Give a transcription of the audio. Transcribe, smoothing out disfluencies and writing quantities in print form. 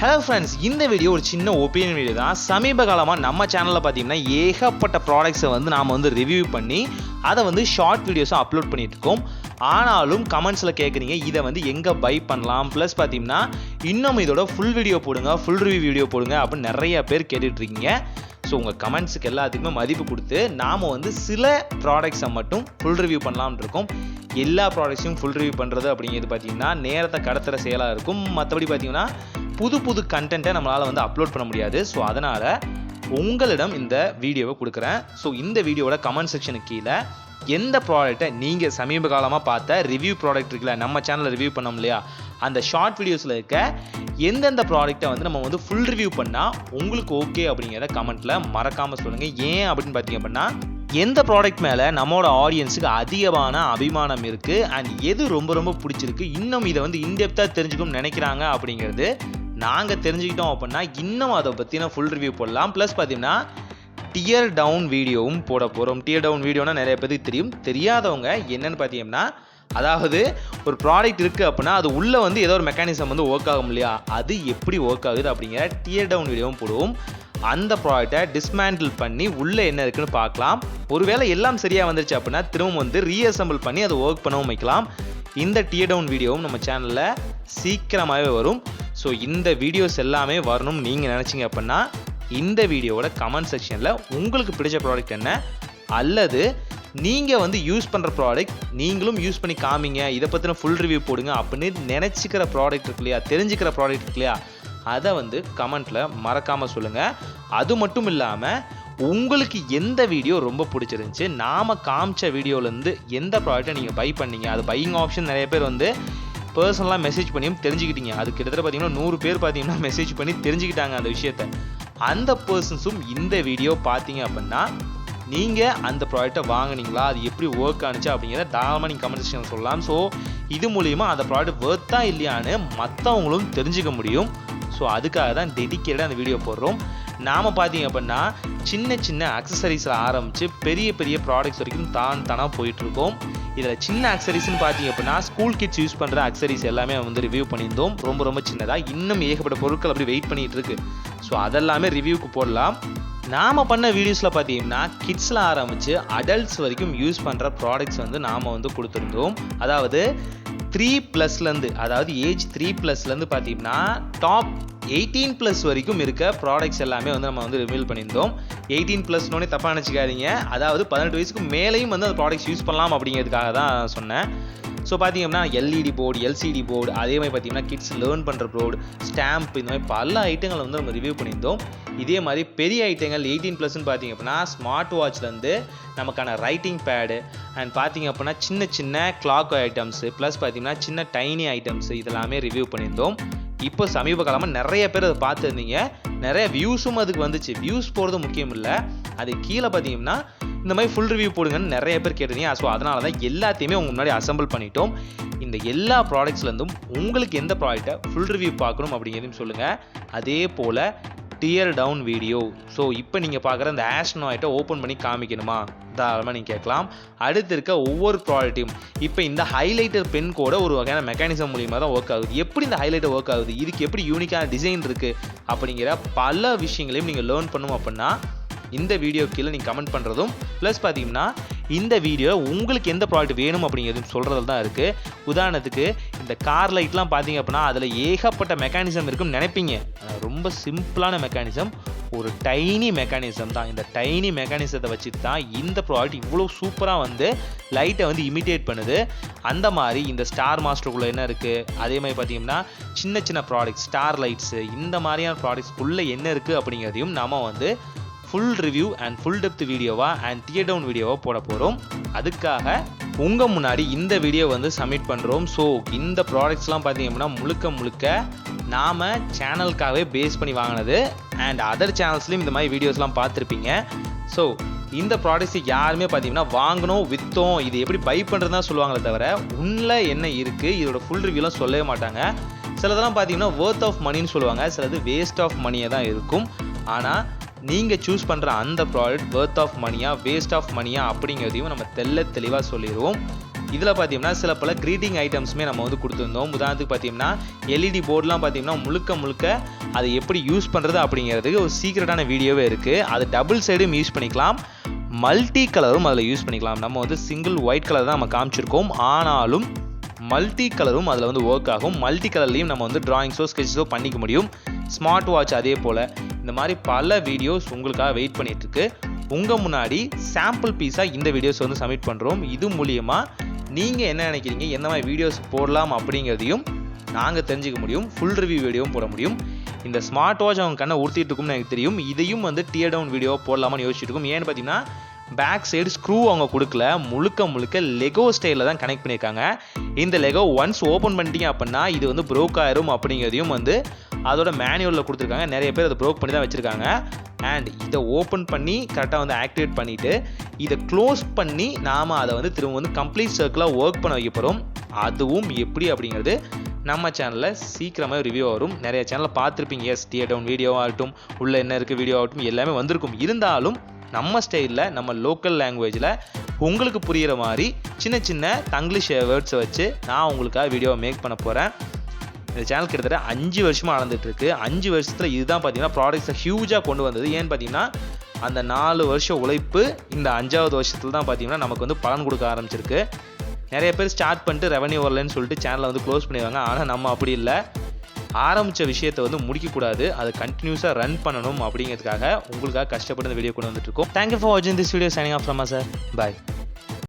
Hello friends, இந்த video ஒரு சின்ன ஒப்பீனியன் வீடியோ தான். சமீப காலமாக நம்ம சேனலில் பார்த்தீங்கன்னா ஏகப்பட்ட ப்ராடக்ட்ஸை நாம் ரிவ்யூ பண்ணி அதை ஷார்ட் வீடியோஸாக அப்லோட் பண்ணிட்டு இருக்கோம். ஆனாலும் கமெண்ட்ஸில் கேட்குறீங்க இதை எங்கே பை பண்ணலாம், ப்ளஸ் பார்த்தீங்கன்னா இன்னும் இதோட ஃபுல் வீடியோ போடுங்க, ஃபுல் ரிவ்யூ வீடியோ போடுங்க அப்படின்னு நிறைய பேர் கேட்டுட்ருக்கீங்க. ஸோ உங்கள் கமெண்ட்ஸுக்கு எல்லாத்துக்குமே மதிப்பு கொடுத்து நாம் சில ப்ராடக்ட்ஸை மட்டும் ஃபுல் ரிவ்யூ பண்ணலாம்னு இருக்கோம். எல்லா ப்ராடக்ட்ஸையும் ஃபுல் ரிவ்யூ பண்ணுறது அப்படிங்கிறது பார்த்தீங்கன்னா நேரத்தை கடத்துகிற செயலாக இருக்கும். மற்றபடி பார்த்தீங்கன்னா புது கண்டென்ட்டை நம்மளால் அப்லோட் பண்ண முடியாது. ஸோ அதனால் உங்களிடம் இந்த வீடியோவை கொடுக்குறேன். ஸோ இந்த வீடியோவோட கமெண்ட் செக்ஷனுக்கு கீழே எந்த ப்ராடக்ட்டை நீங்கள் சமீப காலமாக பார்த்த ரிவ்யூ ப்ராடக்ட் இருக்குல்ல, நம்ம சேனலில் ரிவ்யூ பண்ணோம் இல்லையா, அந்த ஷார்ட் வீடியோஸில் இருக்க எந்தெந்த ப்ராடக்ட்டை நம்ம ஃபுல் ரிவ்யூ பண்ணால் உங்களுக்கு ஓகே அப்படிங்கிறத கமெண்ட்டில் மறக்காமல் சொல்லுங்கள். ஏன் அப்படின்னு பார்த்தீங்க அப்படின்னா எந்த ப்ராடக்ட் மேலே நம்மளோட ஆடியன்ஸுக்கு அதிகமான அபிமானம் இருக்குது அண்ட் எது ரொம்ப பிடிச்சிருக்கு, இன்னும் இதை இன்டெப்த்தாக தெரிஞ்சுக்கணும்னு நினைக்கிறாங்க அப்படிங்கிறது நாங்கள் தெரிஞ்சுக்கிட்டோம் அப்படின்னா இன்னும் அதை பற்றின ஃபுல் ரிவ்யூ போடலாம். ப்ளஸ் பார்த்தீங்கன்னா டியர் டவுன் வீடியோவும் போட போகிறோம். டியர் டவுன் வீடியோனா நிறைய பேருக்கு தெரியும். தெரியாதவங்க என்னென்னு பார்த்தீங்கன்னா, அதாவது ஒரு ப்ராடக்ட் இருக்குது அப்படின்னா அது உள்ளே ஏதோ ஒரு மெக்கானிசம் ஒர்க் ஆகும் இல்லையா, அது எப்படி ஒர்க் ஆகுது அப்படிங்கிற டியர் டவுன் வீடியோவும் போடுவோம். அந்த ப்ராடக்டை டிஸ்மேண்டில் பண்ணி உள்ளே என்ன இருக்குன்னு பார்க்கலாம். ஒருவேளை எல்லாம் சரியாக வந்துருச்சு அப்படின்னா திரும்ப ரீஅசம்பிள் பண்ணி அதை ஒர்க் பண்ணவும் வைக்கலாம். இந்த டியர் டவுன் வீடியோவும் நம்ம சேனலில் சீக்கிரமாகவே வரும். ஸோ இந்த வீடியோஸ் எல்லாமே வரணும்னு நீங்கள் நினச்சிங்க அப்படின்னா இந்த வீடியோவோட கமெண்ட் செக்ஷனில் உங்களுக்கு பிடிச்ச ப்ராடக்ட் என்ன, அல்லது நீங்கள் யூஸ் பண்ணுற ப்ராடக்ட் நீங்களும் யூஸ் பண்ணி காமிங்க, இதை பற்றின ஃபுல் ரிவ்யூ போடுங்க அப்படின்னு நினச்சிக்கிற ப்ராடக்ட் இருக்கு இல்லையா, தெரிஞ்சுக்கிற ப்ராடக்ட் இருக்கு இல்லையா, அதை கமெண்ட்டில் மறக்காமல் சொல்லுங்கள். அது மட்டும் இல்லாமல் உங்களுக்கு எந்த வீடியோ ரொம்ப பிடிச்சிருந்துச்சு, நாம் காமிச்ச வீடியோலேருந்து எந்த ப்ராடக்ட்டை நீங்கள் பை பண்ணீங்க, அது பையிங் ஆப்ஷன் நிறைய பேர் பர்சனலாக மெசேஜ் பண்ணியும் தெரிஞ்சுக்கிட்டீங்க. அது கிட்டத்தட்ட பார்த்தீங்கன்னா 100 பேர் பார்த்தீங்கன்னா மெசேஜ் பண்ணி தெரிஞ்சுக்கிட்டாங்க அந்த விஷயத்தை. அந்த பர்சன்ஸும் இந்த வீடியோ பார்த்தீங்க அப்படின்னா நீங்கள் அந்த ப்ராடக்ட்டை வாங்கினீங்களா, அது எப்படி ஒர்க் ஆனிச்சு அப்படிங்கிறத தாராளமாக நீங்கள் கமெண்ட் செக்ஷனில் சொல்லலாம். ஸோ இது மூலிமா அந்த ப்ராடக்ட் ஒர்த்தா இல்லையான்னு மற்றவங்களும் தெரிஞ்சுக்க முடியும். ஸோ அதுக்காக தான் டெடிக்கேட்டாக அந்த வீடியோ போடுறோம். நாம் பார்த்தீங்க அப்படின்னா சின்ன அக்சசரிஸில் ஆரம்பித்து பெரிய ப்ராடக்ட்ஸ் வரைக்கும் தானாக போயிட்டுருக்கோம். இதில் சின்ன அக்சசரிஸ்ன்னு பார்த்தீங்க அப்படின்னா ஸ்கூல் கிட்ஸ் யூஸ் பண்ணுற அக்சசரிஸ் எல்லாமே ரிவ்யூ பண்ணியிருந்தோம். ரொம்ப சின்னதாக இன்னும் ஏகப்பட்ட பொருட்கள் அப்படி வெயிட் பண்ணிகிட்டு இருக்கு. ஸோ அதெல்லாமே ரிவ்யூக்கு போடலாம். நாம் பண்ண வீடியோஸில் பார்த்தீங்கன்னா கிட்ஸில் ஆரம்பித்து அடல்ட்ஸ் வரைக்கும் யூஸ் பண்ணுற ப்ராடக்ட்ஸ் நாம் கொடுத்துருந்தோம். அதாவது 3+லேருந்து, அதாவது ஏஜ் 3+லேருந்து பார்த்தீங்கன்னா டாப் 18+ வரைக்கும் இருக்க ப்ராடக்ட்ஸ் எல்லாமே நம்ம ரிவீல் பண்ணியிருந்தோம். 18+னோடனே தப்பாக நினச்சிக்காதீங்க, அதாவது 18 வயசுக்கு மேலேயும் அந்த ப்ராடக்ட்ஸ் யூஸ் பண்ணலாம் அப்படிங்கிறதுக்காக தான் சொன்னேன். ஸோ பார்த்தீங்கன்னா எல்இடி போர்டு, எல்சிடி போர்டு, அதே மாதிரி பார்த்தீங்கன்னா கிட்ஸ் லேர்ன் பண்ணுற போர்டு, ஸ்டாம்ப், இந்த மாதிரி பல ஐட்டங்களை நம்ம ரிவ்யூ பண்ணியிருந்தோம். இதே மாதிரி பெரிய ஐட்டங்கள் 18+ன்னு பார்த்தீங்க அப்படின்னா ஸ்மார்ட் வாட்ச்லேருந்து நமக்கான ரைட்டிங் பேடு அண்ட் பார்த்தீங்க அப்படின்னா சின்ன கிளாக் ஐட்டம்ஸு, ப்ளஸ் பார்த்தீங்கன்னா சின்ன டைனி ஐட்டம்ஸு இதெல்லாமே ரிவ்யூ பண்ணியிருந்தோம். இப்போ சமீப காலமாக நிறைய பேர் அதை பார்த்துருந்தீங்க, நிறைய வியூஸும் அதுக்கு வந்துச்சு. வியூஸ் போகிறது முக்கியம் இல்லை, அது கீழே பார்த்தீங்கன்னா இந்த மாதிரி ஃபுல் ரிவ்யூ போடுங்கன்னு நிறைய பேர் கேட்டிருந்தீங்க. ஸோ அதனால தான் எல்லாத்தையுமே உங்கள் முன்னாடி அசம்பிள் பண்ணிட்டோம். இந்த எல்லா ப்ராடக்ட்ஸ்லேருந்தும் உங்களுக்கு எந்த ப்ராடக்ட்டை ஃபுல் ரிவ்யூ பார்க்கணும் அப்படிங்கிறதையும் சொல்லுங்கள். அதே போல் டியர் டவுன் வீடியோ, ஸோ இப்போ நீங்கள் பார்க்குற இந்த ஆஸ்ட்ராய்டை ஓப்பன் பண்ணி காமிக்கணுமா, தாராளமாக நீங்கள் கேட்கலாம். அடுத்து இருக்க ஒவ்வொரு ப்ராடக்ட்டையும் இப்போ இந்த ஹைலைட்டர் பென் கூட ஒரு வகையான மெக்கானிசம் மூலியமாக தான் ஒர்க் ஆகுது. எப்படி இந்த ஹைலைட்டர் ஒர்க் ஆகுது, இதுக்கு எப்படி யூனிக்கான டிசைன் இருக்குது அப்படிங்கிற பல விஷயங்களையும் நீங்கள் லேர்ன் பண்ணணும் அப்படின்னா இந்த வீடியோ கீழே நீங்கள் கமெண்ட் பண்ணுறதும், ப்ளஸ் பார்த்தீங்கன்னா இந்த வீடியோ உங்களுக்கு எந்த ப்ராடக்ட் வேணும் அப்படிங்கிறதும் சொல்கிறது தான் இருக்குது. உதாரணத்துக்கு இந்த கார் லைட்லாம் பார்த்தீங்க அப்படின்னா அதில் ஏகப்பட்ட மெக்கானிசம் இருக்குன்னு நினைப்பீங்க. ரொம்ப சிம்பிளான மெக்கானிசம், ஒரு டைனி மெக்கானிசம் தான். இந்த டைனி மெக்கானிசத்தை வச்சுட்டு தான் இந்த ப்ராடக்ட் இவ்வளோ சூப்பராக லைட்டை இமிட்டேட் பண்ணுது. அந்த மாதிரி இந்த ஸ்டார் மாஸ்டருக்குள்ளே என்ன இருக்குது, அதே மாதிரி பார்த்தீங்கன்னா சின்ன ப்ராடக்ட்ஸ், ஸ்டார் லைட்ஸு, இந்த மாதிரியான ப்ராடக்ட்ஸ்க்குள்ளே என்ன இருக்குது அப்படிங்கிறதையும் நம்ம full review and full depth வீடியோவாக அண்ட் டியர் டவுன் வீடியோவாக போட போகிறோம். அதுக்காக உங்கள் முன்னாடி இந்த வீடியோ சப்மிட் பண்ணுறோம். ஸோ இந்த ப்ராடக்ட்ஸ்லாம் பார்த்தீங்க அப்படின்னா முழுக்க நாம் சேனலுக்காகவே பேஸ் பண்ணி வாங்கினது அண்ட் அதர் சேனல்ஸ்லையும் இந்த மாதிரி வீடியோஸ்லாம் பார்த்துருப்பீங்க. ஸோ இந்த ப்ராடக்ட்ஸ் யாருமே பார்த்தீங்கன்னா வாங்கணும் விற்றோம் இது எப்படி பை பண்ணுறது தான் சொல்லுவாங்களே தவிர உள்ள என்ன இருக்குது இதோட ஃபுல் ரிவ்யூலாம் சொல்லவே மாட்டாங்க. சிலதெல்லாம் பார்த்தீங்கன்னா வேர்த் ஆஃப் மணின்னு சொல்லுவாங்க, சிலது வேஸ்ட் ஆஃப் மணியாக தான் இருக்கும். ஆனால் நீங்கள் சூஸ் பண்ணுற அந்த ப்ராடக்ட் வேர்த் ஆஃப் மணியா வேஸ்ட் ஆஃப் மணியா அப்படிங்கிறதையும் நம்ம தெளிவாக சொல்லிடுவோம். இதில் பார்த்தீங்கன்னா சில பல க்ரீட்டிங் ஐட்டம்ஸுமே நம்ம வந்து கொடுத்துருந்தோம். உதாரணத்துக்கு பார்த்தீங்கன்னா எல்இடி போர்டெலாம் பார்த்தீங்கன்னா முழுக்க அதை எப்படி யூஸ் பண்ணுறது அப்படிங்கிறதுக்கு ஒரு சீக்ரெட்டான வீடியோவே இருக்குது. அது டபுள் சைடும் யூஸ் பண்ணிக்கலாம், மல்டி கலரும் அதில் யூஸ் பண்ணிக்கலாம். நம்ம வந்து சிங்கிள் ஒயிட் கலர் தான் நம்ம காமிச்சிருக்கோம், ஆனாலும் மல்டி கலரும் அதில் வந்து ஒர்க் ஆகும். மல்டி கலர்லேயும் நம்ம வந்து டிராயிங்ஸோ ஸ்கெட்சஸோ பண்ணிக்க முடியும். ஸ்மார்ட் வாட்ச் அதே போல் இந்த மாதிரி பல வீடியோஸ் உங்களுக்காக வெயிட் பண்ணிகிட்ருக்கு. உங்கள் முன்னாடி சாம்பிள் பீஸாக இந்த வீடியோஸ் வந்து சப்மிட் பண்ணுறோம். இது மூலியமாக நீங்கள் என்ன நினைக்கிறீங்க, எந்த மாதிரி வீடியோஸ் போடலாம் அப்படிங்கிறதையும் நாங்கள் தெரிஞ்சுக்க முடியும். ஃபுல் ரிவ்யூ வீடியோவும் போட முடியும். இந்த ஸ்மார்ட் வாட்ச் அவங்க கண்ணை உறுத்திட்டு இருக்கும்னு எனக்கு தெரியும். இதையும் வந்து டியர் டவுன் வீடியோ போடலாமான்னு யோசிச்சுட்டு இருக்கும். ஏன்னு பார்த்தீங்கன்னா பேக் சைடு ஸ்க்ரூ அவங்க கொடுக்கல, முழுக்க லெகோ ஸ்டைலில் தான் கனெக்ட் பண்ணியிருக்காங்க. இந்த லெகோ ஒன்ஸ் ஓப்பன் பண்ணிட்டீங்க அப்படின்னா இது வந்து ப்ரோக் ஆயிரும் அப்படிங்கிறதையும் வந்து அதோட மேனுவலில் கொடுத்துருக்காங்க. நிறைய பேர் அதை ப்ரோக் பண்ணி தான் வச்சுருக்காங்க. அண்ட் இதை ஓப்பன் பண்ணி கரெக்டாக வந்து ஆக்டிவேட் பண்ணிவிட்டு இதை க்ளோஸ் பண்ணி நாம் அதை வந்து திரும்ப வந்து கம்ப்ளீட் சர்க்கிளாக ஒர்க் பண்ண வைக்க போகிறோம். அதுவும் எப்படி அப்படிங்கிறது நம்ம சேனலில் சீக்கிரமாக ரிவ்யூ வரும். நிறைய சேனலில் பார்த்துருப்பீங்க. எஸ், டியர் டவுன் வீடியோ ஆகட்டும், உள்ளே என்ன இருக்குது வீடியோ ஆகட்டும், எல்லாமே வந்திருக்கும். இருந்தாலும் நம்ம ஸ்டைலில் நம்ம லோக்கல் லாங்குவேஜில் உங்களுக்கு புரிகிற மாதிரி சின்ன தங்கிலீஷ் வேர்ட்ஸை வச்சு நான் உங்களுக்காக வீடியோவை மேக் பண்ண போகிறேன். இந்த சேனல் கிட்டத்தட்ட 5 வருஷமாக நடந்துகிட்ருக்கு. 5 வருஷத்தில் இதுதான் பார்த்தீங்கன்னா ப்ராடக்ட்ஸை ஹியூஜாக கொண்டு வந்தது. ஏன்னு பார்த்தீங்கன்னா அந்த 4 வருஷம் உழைப்பு இந்த 5வது வருஷத்தில் தான் பார்த்தீங்கன்னா நமக்கு வந்து பலன் கொடுக்க ஆரம்பிச்சிருக்கு. நிறைய பேர் ஸ்டார்ட் பண்ணிட்டு ரெவன்யூ வரலன்னு சொல்லிட்டு சேனலை வந்து க்ளோஸ் பண்ணிடுவாங்க. ஆனால் நம்ம அப்படி இல்லை. ஆரம்பித்த விஷயத்தை வந்து முடிக்கக்கூடாது, அதை கண்டினியூஸாக ரன் பண்ணணும் அப்படிங்கிறதுக்காக உங்களுக்காக கஷ்டப்பட்டு இந்த வீடியோ கொண்டு வந்துட்டு இருக்கோம். தேங்க்யூ ஃபார் வாட்சிங் this video. Signing off from sir. Bye.